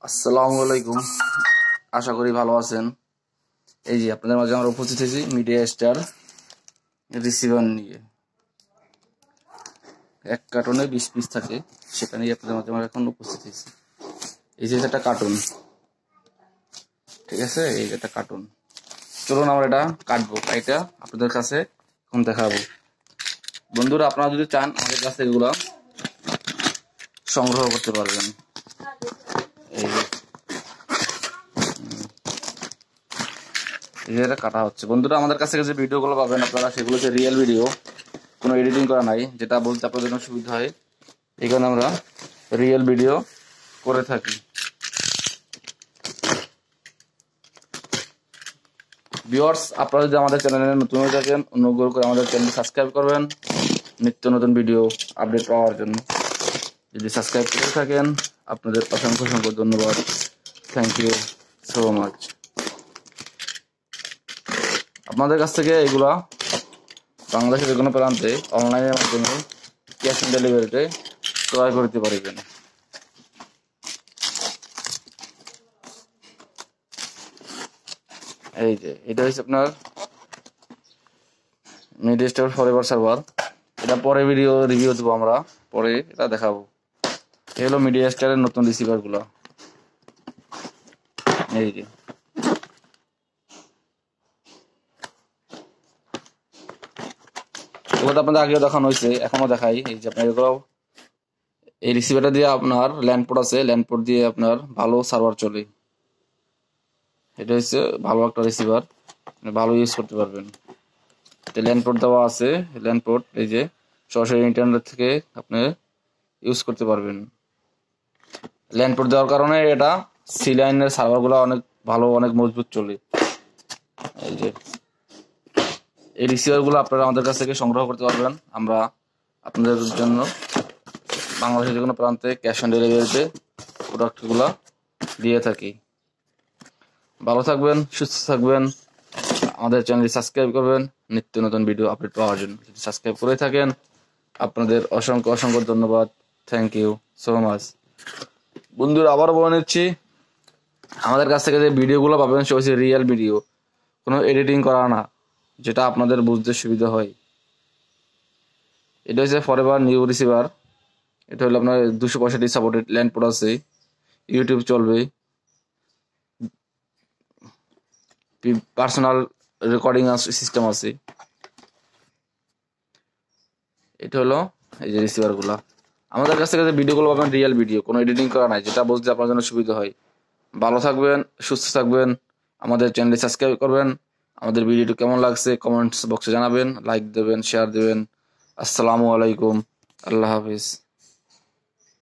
আসসালামু আলাইকুম, আশা করি ভালো আছেন। এই যে আপনাদের মাঝে আমরা উপস্থিত হয়েছি মিডিয়া স্টার রিসিভার নিয়ে। এক কার্টুনে 20 পিস থাকে, সেটা নিয়ে আপনাদের মাঝে আমরা এখন উপস্থিত হয়েছি। এই যে একটা কার্টুন, ঠিক আছে, এই যে একটা কার্টুন। চলুন আমরা এটা কাটবো, এটা আপনাদের কাছে এখন দেখাবো। বন্ধুরা, আপনারা যদি চান আমাদের কাছে এগুলা সংগ্রহ করতে পারবেন। এটা কাটা হচ্ছে। বন্ধুরা, আমাদের কাছে যে ভিডিওগুলো পাবেন আপনারা, সেগুলো হচ্ছে রিয়েল ভিডিও, কোনো এডিটিং করা নাই, যেটা বলতে আপনাদের জন্য সুবিধা হয়। এখানে আমরা রিয়েল ভিডিও করে থাকি। ভিউয়ার্স, আপনারা যদি আমাদের চ্যানেলে নতুন হয়ে থাকেন, অনুগ্রহ করে আমাদের চ্যানেল সাবস্ক্রাইব করবেন নিত্য নতুন ভিডিও আপডেট পাওয়ার জন্য। যদি সাবস্ক্রাইব করে থাকেন, আপনাদের অসংখ্য অসংখ্য ধন্যবাদ। Thank you so much. আপনাদের কাছ থেকে এগুলা বাংলাদেশের যে কোনো প্রান্তে অনলাইনের মাধ্যমে ক্যাশ অন ডেলিভারিতে ক্রয় করতে পারবেন। এই যে এটা হচ্ছে আপনার মিডিয়া স্টার ফরএভার সার্ভার। এটা পরে ভিডিও রিভিউ দেবো, আমরা পরে এটা দেখাবো। এই হলো মিডিয়া স্টারের নতুন রিসিভার গুলো। এই যে এগুলো আপনাদের আগেও দেখানো হয়েছে, এখনো দেখাই। এই যে আপনার এগুলো, এই রিসিভারটা দিয়ে আপনার ল্যান্ডপোর্ট আছে, ল্যান্ডপোর্ট দিয়ে আপনার ভালো সার্ভার চলে। এটা হচ্ছে ভালো একটা রিসিভার, ভালো ইউজ করতে পারবেন। ল্যান্ডপোর্ট দেওয়া আছে, ল্যান্ডপোর্ট এই যে সরাসরি ইন্টারনেট থেকে আপনি ইউজ করতে পারবেন। ল্যান্ডপোর্ট দেওয়ার কারণে এটা সি লাইনের সার্ভারগুলো অনেক ভালো, অনেক মজবুত চলে। এই যে এই রিসিভারগুলো আপনারা আমাদের কাছ থেকে সংগ্রহ করতে পারবেন। আমরা আপনাদের জন্য বাংলাদেশের যে কোনো প্রান্তে ক্যাশ অন ডেলিভারিতে প্রোডাক্টগুলো দিয়ে থাকি। ভালো থাকবেন, সুস্থ থাকবেন। আমাদের চ্যানেলটি সাবস্ক্রাইব করবেন নিত্য নতুন ভিডিও আপডেট পাওয়ার জন্য। যদি সাবস্ক্রাইব করে থাকেন, আপনাদের অসংখ্য অসংখ্য ধন্যবাদ। Thank you so much. বন্ধুরা, আবারও বলে নিচ্ছি, আমাদের কাছ থেকে যে ভিডিওগুলো পাবেন সে হচ্ছে রিয়েল ভিডিও, কোনো এডিটিং করা না, যেটা আপনাদের বুঝতে সুবিধা হয়। এটা হচ্ছে ফরএভার নিউ রিসিভার। এটা হলো আপনার 265 সাপোর্টেড ল্যান্ডপোর্ট আছে, ইউটিউব চলবে, পার্সোনাল রেকর্ডিং সিস্টেম আছে। এটা হলো এই যে রিসিভার গুলা। আমাদের কাছ থেকে যে ভিডিওগুলো পাবেন রিয়েল ভিডিও, কোনো এডিটিং করা নাই, যেটা বুঝতে আপনার জন্য সুবিধা হয়। ভালো থাকবেন, সুস্থ থাকবেন। আমাদের চ্যানেলটি সাবস্ক্রাইব করবেন। আমাদের ভিডিওটি কেমন লাগছে কমেন্টস বক্সে জানাবেন, লাইক দেবেন, শেয়ার দেবেন। আসসালামু আলাইকুম, আল্লাহ হাফিজ।